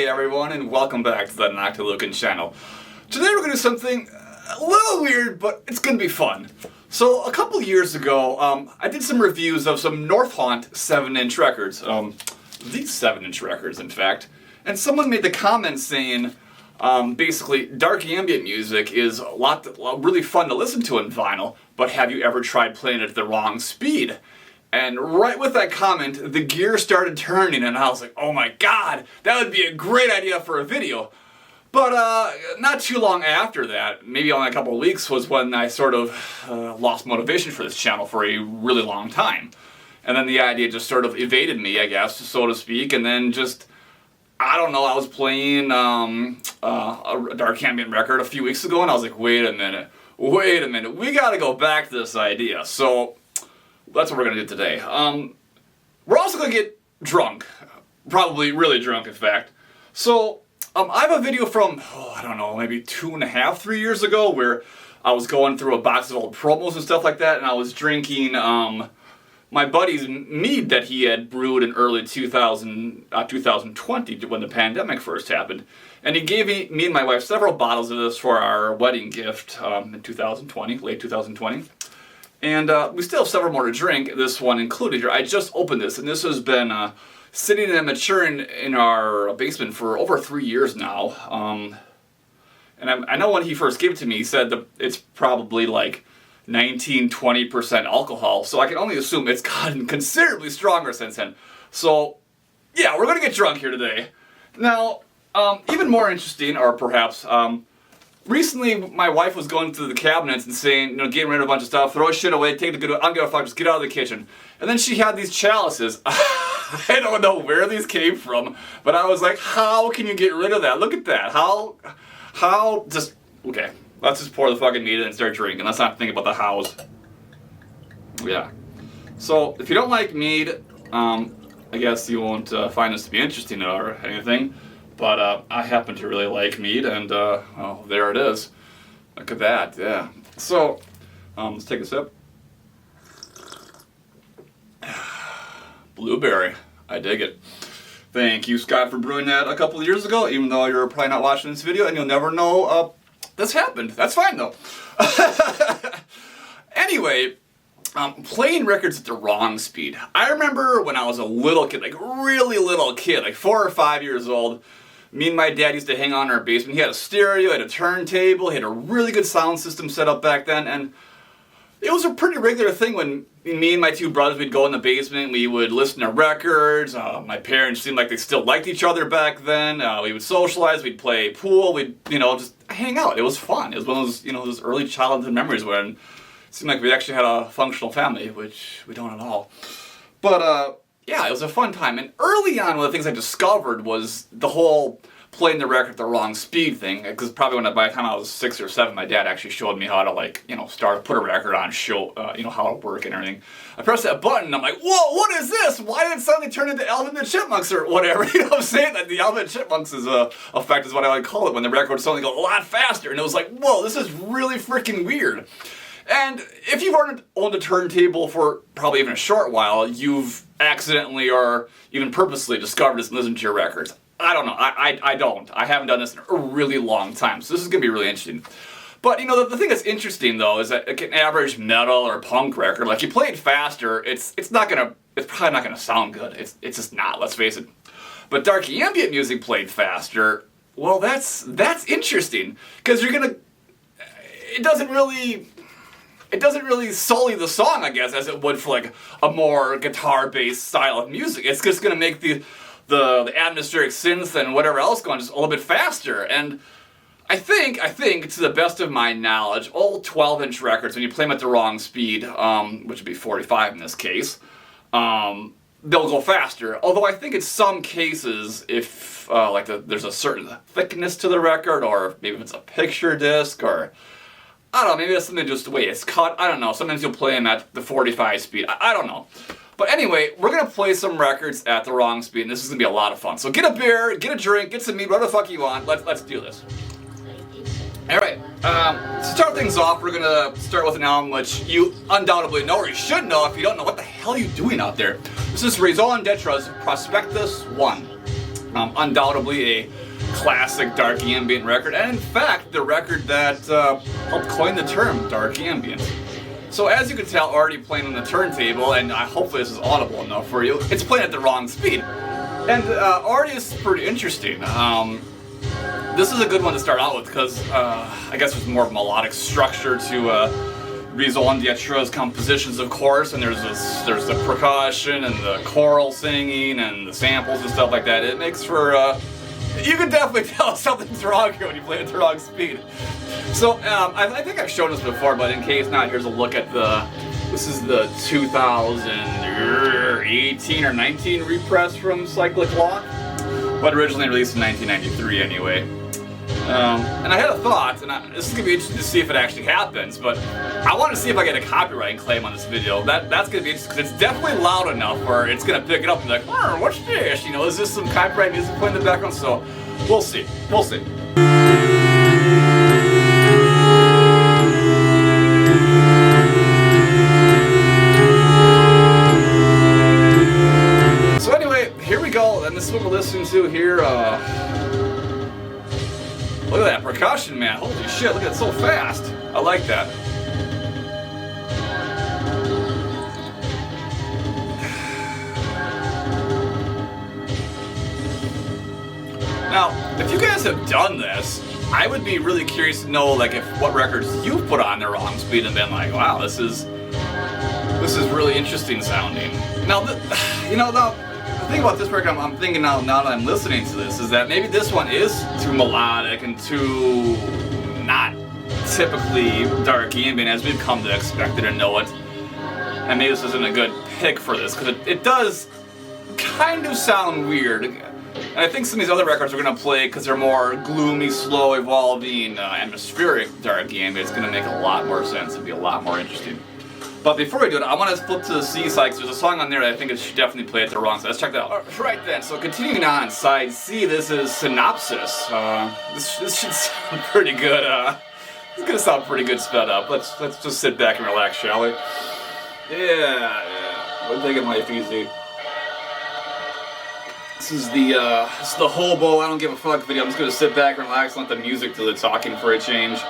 Hey everyone, and welcome back to the Noctilucant channel. Today we're going to do something a little weird, but it's going to be fun. So a couple years ago, I did some reviews of some Northhaunt 7-inch records. These 7-inch records, in fact. And someone made the comment saying, basically, dark ambient music is really fun to listen to in vinyl, but have you ever tried playing it at the wrong speed? And right with that comment, the gear started turning, and I was like, oh my god, that would be a great idea for a video. But not too long after that, maybe only a couple of weeks, was when I sort of lost motivation for this channel for a really long time. And then the idea just sort of evaded me, I guess, so to speak, and then just, I don't know, I was playing a dark ambient record a few weeks ago, and I was like, wait a minute, we gotta go back to this idea. So that's what we're going to do today. We're also going to get drunk. Probably really drunk, in fact. So, I have a video from, I don't know, maybe 2.5, 3 years ago where I was going through a box of old promos and stuff like that, and I was drinking my buddy's mead that he had brewed in early 2020 when the pandemic first happened. And he gave me and my wife several bottles of this for our wedding gift in 2020, late 2020. And we still have several more to drink, this one included here. I just opened this, and this has been sitting and maturing in our basement for over 3 years now. And I know when he first gave it to me, he said that it's probably like 19-20% alcohol, so I can only assume it's gotten considerably stronger since then. So, yeah, we're going to get drunk here today. Now, even more interesting, or perhaps recently, my wife was going through the cabinets and saying, you know, getting rid of a bunch of stuff, throw shit away, take the good, I don't give a fuck, just get out of the kitchen. And then she had these chalices. I don't know where these came from, but I was like, how can you get rid of that? Look at that. How, just, okay, let's just pour the fucking meat in and start drinking. Let's not think about the hows. Yeah. So, if you don't like mead, I guess you won't find this to be interesting or anything. But I happen to really like mead, and well, there it is. Look at that, yeah. So, let's take a sip. Blueberry, I dig it. Thank you, Scott, for brewing that a couple of years ago, even though you're probably not watching this video, and you'll never know this happened. That's fine, though. Anyway, playing records at the wrong speed. I remember when I was a little kid, like really little kid, like 4 or 5 years old, me and my dad used to hang out in our basement. He had a stereo, he had a turntable, he had a really good sound system set up back then, and it was a pretty regular thing when me and my two brothers, we'd go in the basement, we would listen to records. My parents seemed like they still liked each other back then. We would socialize, we'd play pool, we'd, you know, just hang out. It was fun. It was one of those, you know, those early childhood memories when it seemed like we actually had a functional family, which we don't at all. But, yeah, it was a fun time, and early on, one of the things I discovered was the whole playing the record at the wrong speed thing, because probably by the time I was 6 or 7, my dad actually showed me how to, like, you know, put a record on, you know, how to work and everything. I pressed that button, and I'm like, whoa, what is this? Why did it suddenly turn into Alvin and the Chipmunks or whatever? You know what I'm saying? That the Alvin and Chipmunks effect is what I would call it, when the record would suddenly go a lot faster, and it was like, whoa, this is really freaking weird. And if you've owned a turntable for probably even a short while, you've accidentally or even purposely discovered this and listened to your records. I don't know. I don't. I haven't done this in a really long time, so this is going to be really interesting. But, you know, the thing that's interesting, though, is that like an average metal or punk record, like you play it faster, it's probably not going to sound good. It's just not, let's face it. But dark ambient music played faster, well, that's interesting, because you're going to, it doesn't really sully the song, I guess, as it would for like a more guitar-based style of music. It's just going to make the atmospheric synth and whatever else going just a little bit faster. And I think to the best of my knowledge, all 12-inch records, when you play them at the wrong speed, which would be 45 in this case, they'll go faster. Although I think in some cases, if like there's a certain thickness to the record, or maybe if it's a picture disc, or I don't know, maybe that's something just the way it's cut. I don't know. Sometimes you'll play them at the 45 speed. I don't know. But anyway, we're going to play some records at the wrong speed, and this is going to be a lot of fun. So get a beer, get a drink, get some meat, whatever the fuck you want. Let's do this. Alright, to start things off, we're going to start with an album which you undoubtedly know, or you should know. If you don't know, what the hell are you doing out there? This is Raison d'Etres Prospectus 1. Undoubtedly a classic dark ambient record, and in fact, the record that helped coin the term dark ambient. So as you can tell, already playing on the turntable, and hopefully this is audible enough for you, it's playing at the wrong speed. And already is pretty interesting. This is a good one to start out with because I guess there's more of a melodic structure to raison d'Etrium's compositions, of course, and there's the percussion and the choral singing and the samples and stuff like that. It makes for you can definitely tell something's wrong here when you play at the wrong speed. So I think I've shown this before, but in case not, here's a look at this is the 2018 or 19 repress from Cyclic Law, but originally released in 1993 anyway. And I had a thought, and this is going to be interesting to see if it actually happens, but I want to see if I get a copyright claim on this video. That's going to be interesting, because it's definitely loud enough where it's going to pick it up and be like, what's this? You know, is this some copyright music playing in the background? So, we'll see. We'll see. So anyway, here we go, and this is what we're listening to here. Look at that percussion, man. Holy shit, look at it so fast. I like that. Now, if you guys have done this, I would be really curious to know, like, what records you've put on the wrong speed and been like, wow, this is really interesting sounding. Now, the thing about this record, I'm thinking now that I'm listening to this, is that maybe this one is too melodic and too not typically dark ambient as we've come to expect it and know it. And maybe this isn't a good pick for this, because it does kind of sound weird. And I think some of these other records we're going to play, because they're more gloomy, slow, evolving, atmospheric dark ambient, it's going to make a lot more sense and be a lot more interesting. But before we do it, I want to flip to the C side, because there's a song on there that I think it should definitely play at the wrong side. Let's check that out. Right then, so continuing on side C, this is Synopsis. This should sound pretty good. It's going to sound pretty good sped up. Let's just sit back and relax, shall we? Yeah. We're taking life easy. This is the hobo, I don't give a fuck video. I'm just going to sit back and relax and let the music do the talking for a change.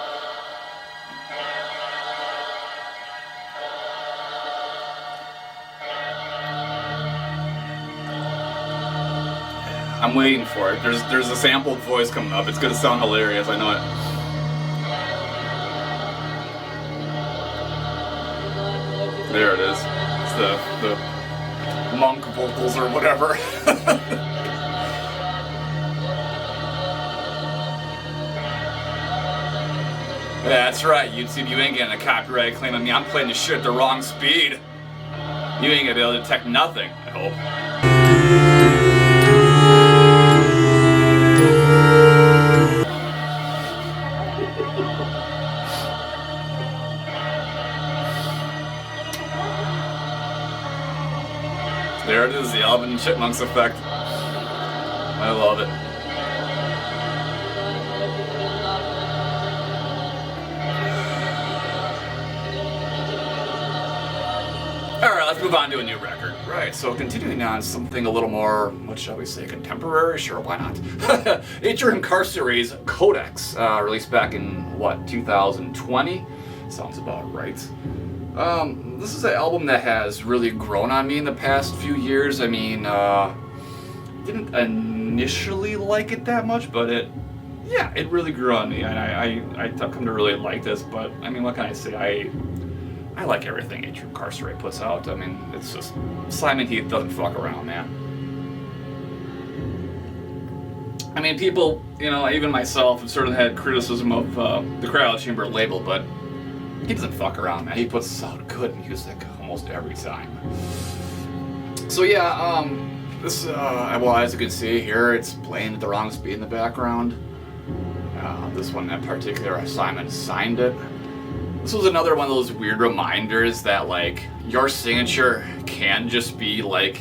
I'm waiting for it. There's a sampled voice coming up. It's gonna sound hilarious, I know it. There it is. It's the monk vocals or whatever. That's right, YouTube, you ain't getting a copyright claim on me. I'm playing this shit at the wrong speed. You ain't gonna be able to detect nothing, I hope. There it is, the Alvin and Chipmunks effect. I love it. Alright, let's move on to a new record. Right, so continuing on something a little more, what shall we say, contemporary? Sure, why not? Atrium Carceri's Codex, released back in, what, 2020? Sounds about right. This is an album that has really grown on me in the past few years. I mean, didn't initially like it that much, but it really grew on me, and I've come to really like this. But I mean, what can I say? I like everything Atrium Carceri puts out. I mean, it's just Simon Heath doesn't fuck around, man. I mean, people, you know, even myself, have sort of had criticism of the Cryo Chamber label, but he doesn't fuck around, man. He puts out good music almost every time. So yeah, this, well, as you can see here, it's playing at the wrong speed in the background. This one in particular, Simon signed it. This was another one of those weird reminders that, like, your signature can just be, like,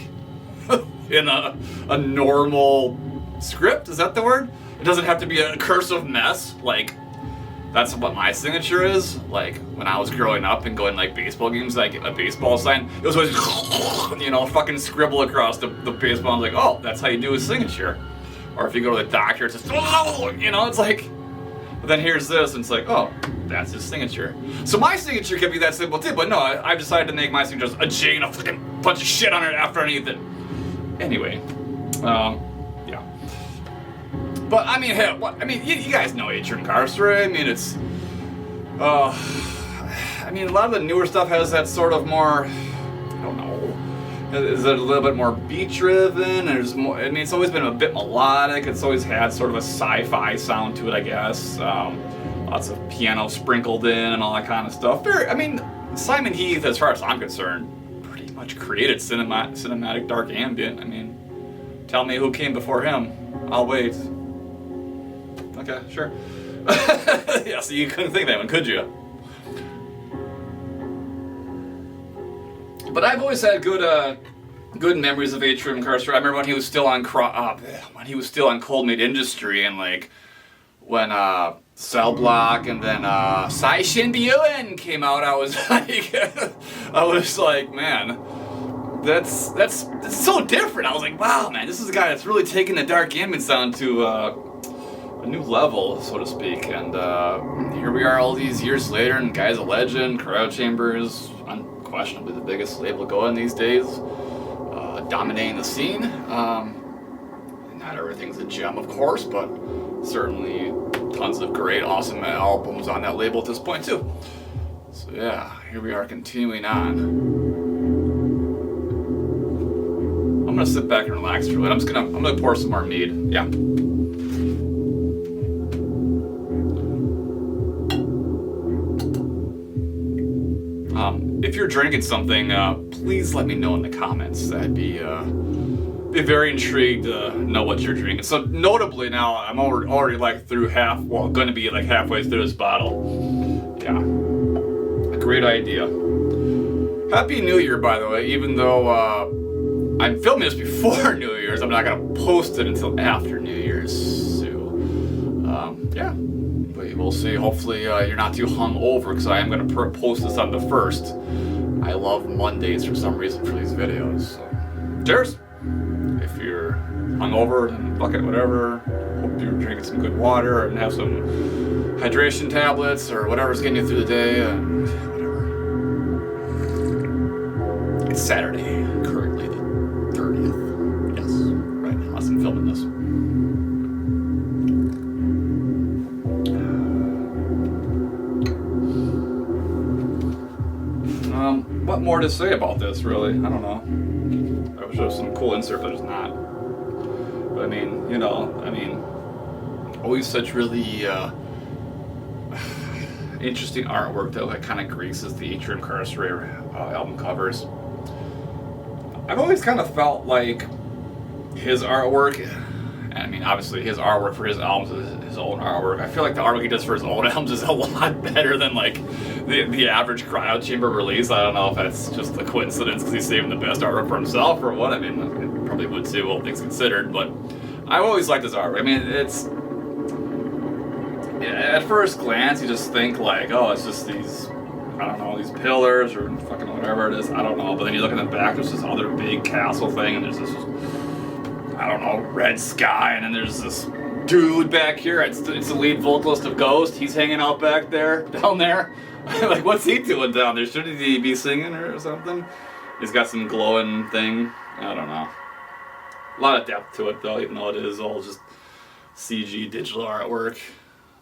in a normal script, is that the word? It doesn't have to be a cursive mess, like, that's what my signature is. Like, when I was growing up and going, like, baseball games, like, a baseball sign, it was always, you know, fucking scribble across the baseball. I was like, oh, that's how you do a signature. Or if you go to the doctor, it's just, oh, you know, it's like, but then here's this, and it's like, oh, that's his signature. So my signature could be that simple too, but no, I've decided to make my signature just a J and a fucking bunch of shit on it after underneath it. Anyway, yeah. But I mean, hey, what? I mean, you guys know Atrium Carceri. I mean, it's, I mean, a lot of the newer stuff has that sort of more, I don't know. Is it a little bit more beat-driven? There's more. I mean, it's always been a bit melodic. It's always had sort of a sci-fi sound to it, I guess. Lots of piano sprinkled in and all that kind of stuff. Very. I mean, Simon Heath, as far as I'm concerned, pretty much created cinematic dark ambient. I mean, tell me who came before him. I'll wait. Okay, sure. Yeah, so you couldn't think of that one, could you? But I've always had good memories of Atrium Carceri. I remember when he was still on Cold Meat Industry, and like when Cell Block and then Sai Shin Byun came out, I was like, man, that's so different. I was like, wow, man, this is a guy that's really taking the dark ambient sound to a new level, so to speak. And here we are all these years later, and the guy's a legend. Cryo Chambers, unquestionably the biggest label going these days, dominating the scene. Not everything's a gem, of course, but certainly tons of great, awesome albums on that label at this point too. So yeah, here we are continuing on. I'm gonna sit back and relax for a minute. I'm gonna pour some more mead. Yeah. If you're drinking something, please let me know in the comments. I'd be very intrigued to know what you're drinking. So notably now, I'm already like going to be like halfway through this bottle. Yeah, a great idea. Happy New Year, by the way. Even though I'm filming this before New Year's, I'm not gonna post it until after New Year's. So yeah. We'll see. Hopefully you're not too hungover, because I am going to post this on the 1st. I love Mondays for some reason for these videos. So, cheers! If you're hungover, then fuck it, whatever. Hope you're drinking some good water and have some hydration tablets or whatever's getting you through the day, and whatever. It's Saturday, currently the 30th. Yes, right now as I'm filming this. What more to say about this, really? I don't know. I wish there was some cool insert, but there's not. But I mean, you know, always such really interesting artwork that kind of graces the Atrium Carceri album covers. I've always kind of felt like his artwork, and I mean, obviously his artwork for his albums is his own artwork. I feel like the artwork he does for his own albums is a lot better than like the average Cryo Chamber release. I don't know if that's just a coincidence because he's saving the best artwork for himself or what. I mean, I probably would too, all things considered, but I've always liked his artwork. I mean, it's, yeah, at first glance you just think like, oh, it's just these, I don't know, these pillars or fucking whatever it is, I don't know, but then you look in the back, there's this other big castle thing, and there's this, I don't know, red sky, and then there's this dude back here, it's the lead vocalist of Ghost, he's hanging out back there, down there. Like, what's he doing down there? Shouldn't he be singing or something? He's got some glowing thing, I don't know. A lot of depth to it though, even though it is all just CG digital artwork.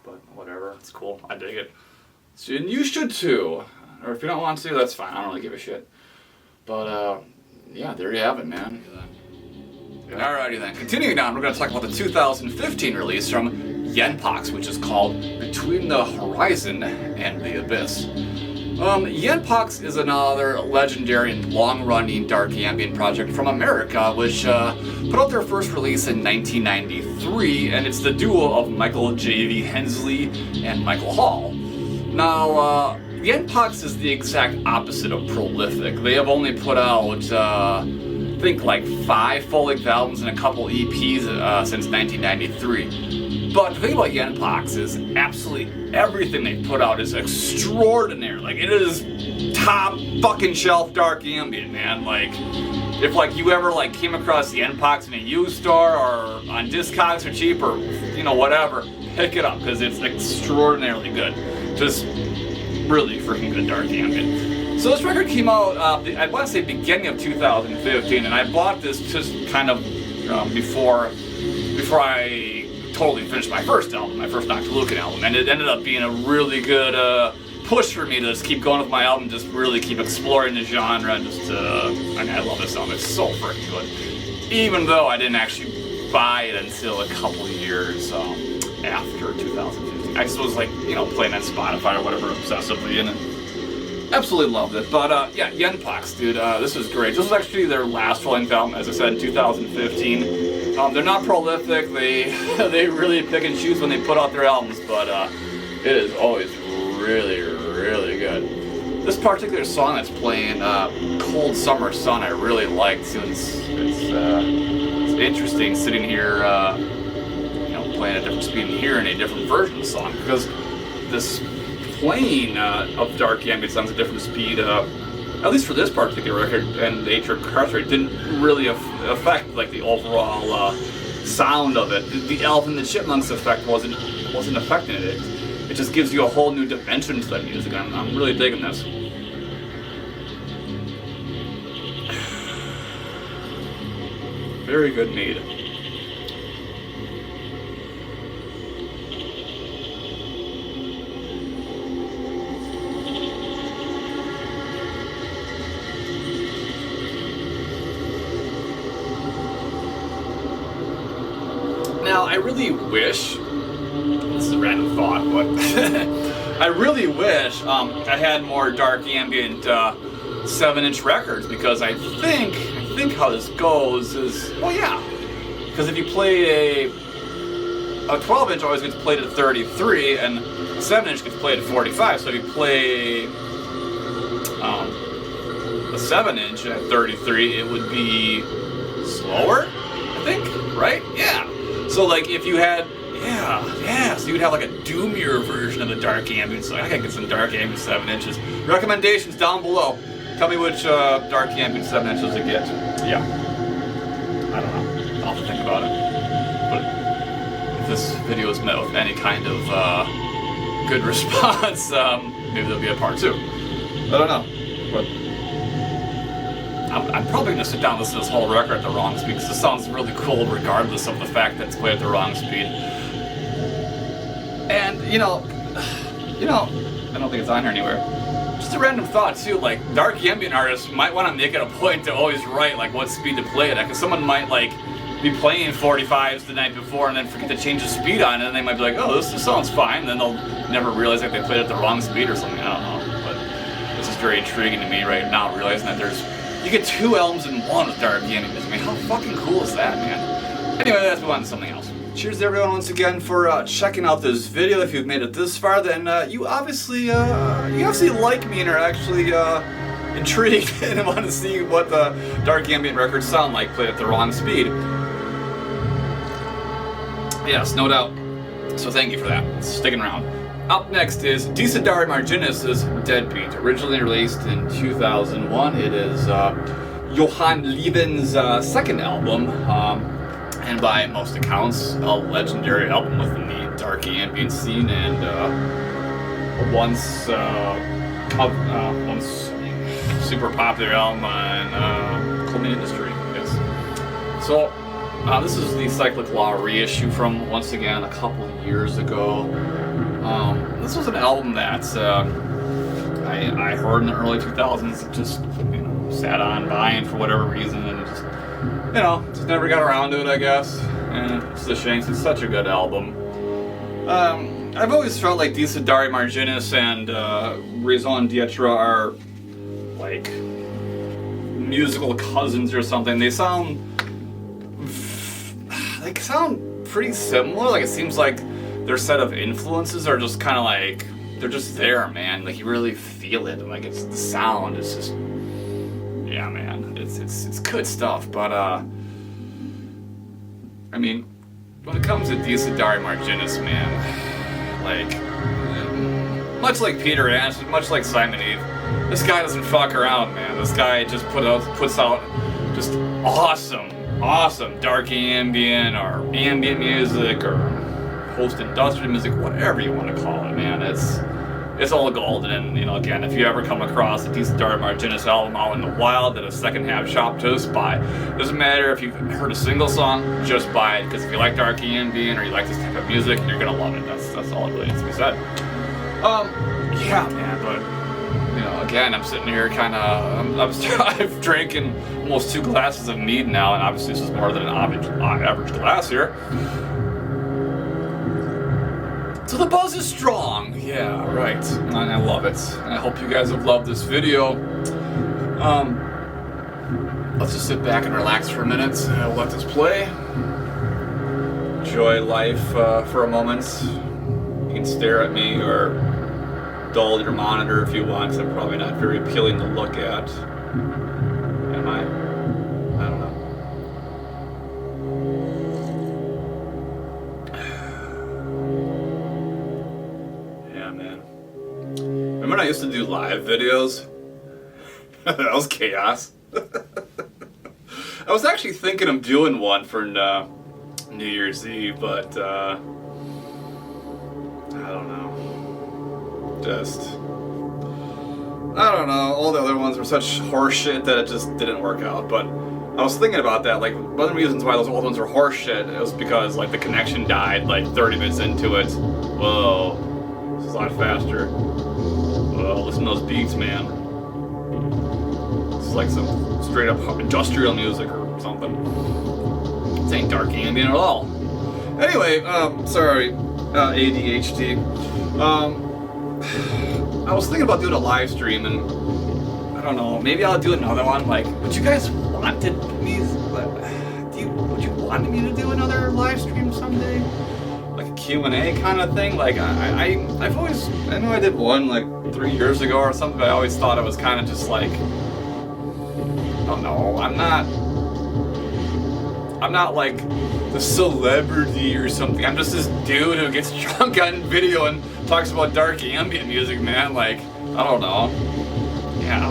But whatever, it's cool, I dig it. So, and you should too. Or if you don't want to, that's fine, I don't really give a shit. But yeah, there you have it, man. Alrighty then, continuing on, we're going to talk about the 2015 release from Yenpox, which is called Between the Horizon and the Abyss. Yenpox is another legendary and long-running dark ambient project from America, which put out their first release in 1993, and it's the duo of Michael J.V. Hensley and Michael Hall. Now, Yenpox is the exact opposite of prolific. They have only put out, I think, like 5 full-length albums and a couple EPs since 1993. But the thing about Yenpox is absolutely everything they put out is extraordinary. Like, it is top fucking shelf dark ambient, man. Like, if like you ever like came across the Npox in a used store or on Discogs or cheap or you know whatever, pick it up because it's extraordinarily good. Just really freaking good dark ambient. So this record came out, I want to say beginning of 2015, and I bought this just kind of before I totally finished my first album, my first Noctilucant album, and it ended up being a really good push for me to just keep going with my album, just really keep exploring the genre, and just, I mean, I love this album, it's so freaking good. Even though I didn't actually buy it until a couple years after 2015. I just was like, you know, playing on Spotify or whatever obsessively, and absolutely loved it. But yeah, Npox, dude, this is great. This was actually their last full-length album, as I said, in 2015. They're not prolific, they really pick and choose when they put out their albums, but it is always really, really good. This particular song that's playing, Cold Summer Sun, I really liked, since it's interesting sitting here, you know, playing at a different speed and hearing a different version of the song, because this playing of dark ambient songs at a different speed, at least for this particular record and the Atrium Carceri, didn't really affect like the overall sound of it. The Elf and the Chipmunks effect wasn't affecting it. It just gives you a whole new dimension to that music. I'm really digging this. Very good made. Now, I really wish, this is a random thought, but I really wish I had more dark ambient 7-inch records, because I think how this goes is, well, yeah, because if you play a 12-inch always gets played at 33, and a 7-inch gets played at 45, so if you play a 7-inch at 33, it would be slower, I think, right? Yeah. So like if you had, so you'd have like a doomier version of the dark ambient. So I gotta get some dark ambient 7 inches. Recommendations down below. Tell me which dark ambient 7 inches to get. Yeah. I don't know. I'll have to think about it. But if this video is met with any kind of good response, maybe there'll be a part 2. I don't know. But I'm probably going to sit down and listen to this whole record at the wrong speed, because this sounds really cool regardless of the fact that it's played at the wrong speed. And, you know, I don't think it's on here anywhere. Just a random thought, too, like, dark ambient artists might want to make it a point to always write, like, what speed to play it at, because someone might, like, be playing 45s the night before and then forget to change the speed on it, and they might be like, oh, this sounds fine, then they'll never realize that they played it at the wrong speed or something, I don't know. But this is very intriguing to me right now, realizing that you get 2 albums in one with dark ambient music. I mean, how fucking cool is that, man? Anyway, let's move on to something else. Cheers to everyone once again for checking out this video. If you've made it this far, then you obviously like me and are actually intrigued and want to see what the dark ambient records sound like played at the wrong speed. Yes, no doubt. So thank you for that. Sticking around. Up next is Desiderii Marginis' Deadbeat, originally released in 2001. It is Johan Lieben's second album, and by most accounts, a legendary album within the dark ambient scene, and once super popular album on clothing industry. Yes. So this is the Cyclic Law reissue from, once again, a couple of years ago. This was an album that I heard in the early 2000s, just, you know, sat on buying for whatever reason, and just, you know, just never got around to it, I guess. And it's a shame, it's such a good album. I've always felt like Desiderii Marginis and Raison are like musical cousins or something. They sound pretty similar. Like, it seems like their set of influences are just kind of like, they're just there, man. Like, you really feel it. Like, it's the sound. It's just, yeah, man. It's good stuff. But I mean, when it comes to Desiderii Marginis, man, like, much like Peter Anderson, much like Simon Eve, this guy doesn't fuck around, man. This guy just puts out just awesome dark ambient or ambient music or post-industrial music, whatever you want to call it, man. It's all golden. And you know, again, if you ever come across a Desiderii Marginis album out in the wild at a secondhand shop, just buy it. Doesn't matter if you've heard a single song, just buy it, because if you like dark ambient or you like this type of music, you're gonna love it. That's all it really needs to be said. Yeah, man, but you know, again, I'm sitting here kind of, I've drinking almost 2 glasses of mead now, and obviously this is more than an average glass here. So the buzz is strong. Yeah, right. And I love it. And I hope you guys have loved this video. Let's just sit back and relax for a minute. I'll let this play. Enjoy life for a moment. You can stare at me or dull your monitor if you want, because I'm probably not very appealing to look at. Am I? I don't know. Remember when I used to do live videos? That was chaos. I was actually thinking of doing one for New Year's Eve, but I don't know. I don't know. All the other ones were such horseshit that it just didn't work out. But I was thinking about that. Like, one of the reasons why those old ones were horseshit, it was because like the connection died like 30 minutes into it. Whoa, this is a lot faster. Well, listen to those beats, man. This is like some straight up industrial music or something. This ain't dark ambient at all. Anyway, sorry, ADHD. I was thinking about doing a live stream, and I don't know, maybe I'll do another one. Like, would you guys wanted me? Would you want me to do another live stream someday? Like a Q&A kind of thing. Like I've always, I know I did one like 3 years ago or something, but I always thought it was kind of just like, I don't know, I'm not like the celebrity or something. I'm just this dude who gets drunk on video and talks about dark ambient music, man. Like, I don't know. Yeah,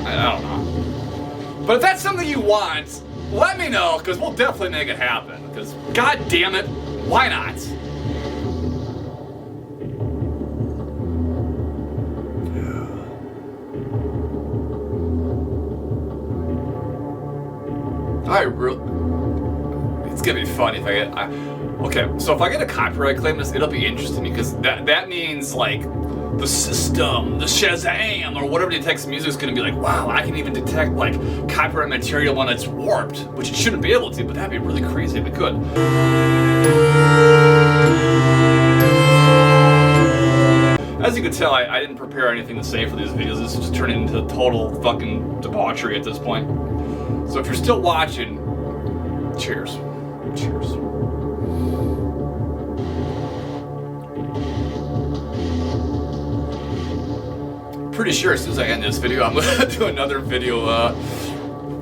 I don't know. But if that's something you want, let me know, because we'll definitely make it happen. Because, god damn it, why not? It's gonna be funny if I get. Okay, so if I get a copyright claim, it'll be interesting, because that means like the system, the Shazam, or whatever detects music is gonna be like, wow, I can even detect like copyright material when it's warped, which it shouldn't be able to, but that'd be really crazy if it could. As you can tell, I didn't prepare anything to say for these videos. This is just turning into total fucking debauchery at this point. So if you're still watching, cheers. Cheers. Pretty sure as soon as I end this video, I'm gonna do another video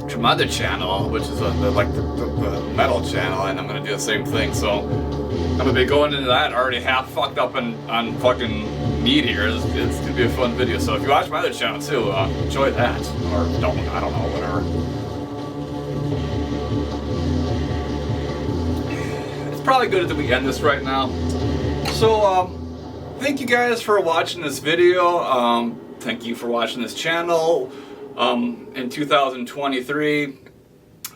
to my other channel, which is the metal channel, and I'm gonna do the same thing. So I'm gonna be going into that already half fucked up on fucking meat here. It's gonna be a fun video. So if you watch my other channel too, enjoy that, or don't. I don't know, whatever. Probably good that we end this right now. So thank you guys for watching this video. Thank you for watching this channel in 2023.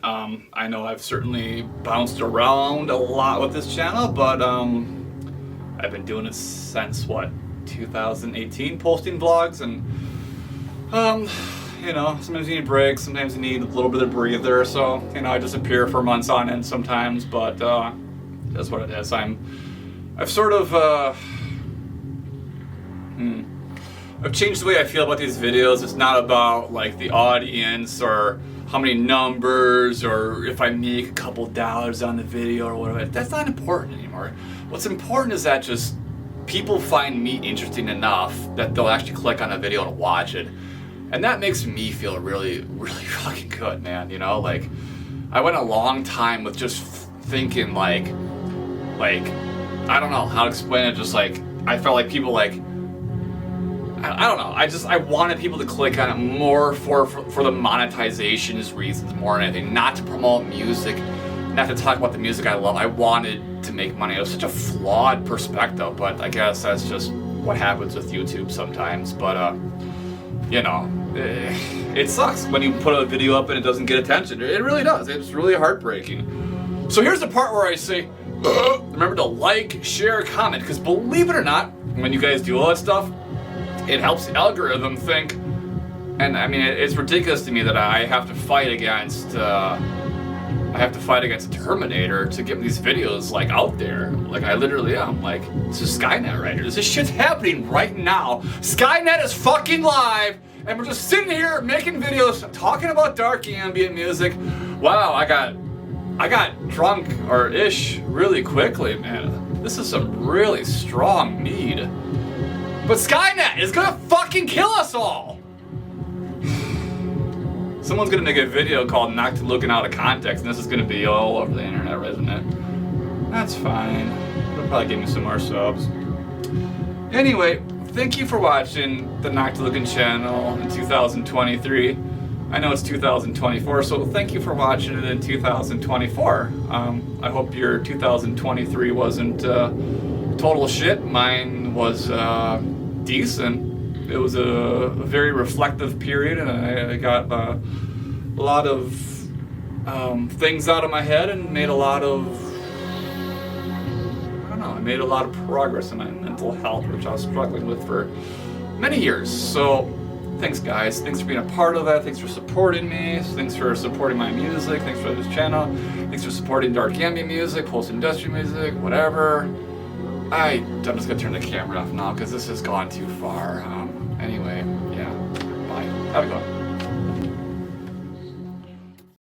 I know I've certainly bounced around a lot with this channel, but I've been doing it since what, 2018, posting vlogs, and you know, sometimes you need breaks, sometimes you need a little bit of breather, so you know, I disappear for months on end sometimes, but that's what it is. I've sort of, I've changed the way I feel about these videos. It's not about like the audience or how many numbers or if I make a couple dollars on the video or whatever. That's not important anymore. What's important is that just people find me interesting enough that they'll actually click on a video and watch it. And that makes me feel really, really fucking good, man. You know, like I went a long time with just thinking like I don't know how to explain it, just like I felt like people like I don't know. I wanted people to click on it more for the monetization's reasons more than anything. Not to promote music, not to talk about the music I love. I wanted to make money. It was such a flawed perspective, but I guess that's just what happens with YouTube sometimes. But you know, it sucks when you put a video up and it doesn't get attention. It really does. It's really heartbreaking. So here's the part where I say, remember to like, share, comment, because believe it or not, when you guys do all that stuff, it helps the algorithm think. And I mean, it's ridiculous to me that I have to fight against Terminator to get these videos like out there. Like I literally am. Like, this is Skynet right here. This shit's happening right now. Skynet is fucking live, and we're just sitting here making videos talking about dark ambient music. Wow, I got drunk or ish really quickly, man. This is some really strong mead. But Skynet is gonna fucking kill us all! Someone's gonna make a video called Noctilucant out of context, and this is gonna be all over the internet, isn't it? That's fine. It'll probably give me some more subs. Anyway, thank you for watching the Noctilucant channel in 2023. I know it's 2024, so thank you for watching it in 2024. I hope your 2023 wasn't total shit. Mine was decent. It was a very reflective period, and I got a lot of things out of my head and made a lot of, I made a lot of progress in my mental health, which I was struggling with for many years. So thanks guys, thanks for being a part of that, thanks for supporting me, thanks for supporting my music, thanks for this channel, thanks for supporting dark ambient music, post-industrial music, whatever. I'm just gonna turn the camera off now because this has gone too far. Anyway, yeah, bye. Have a good one.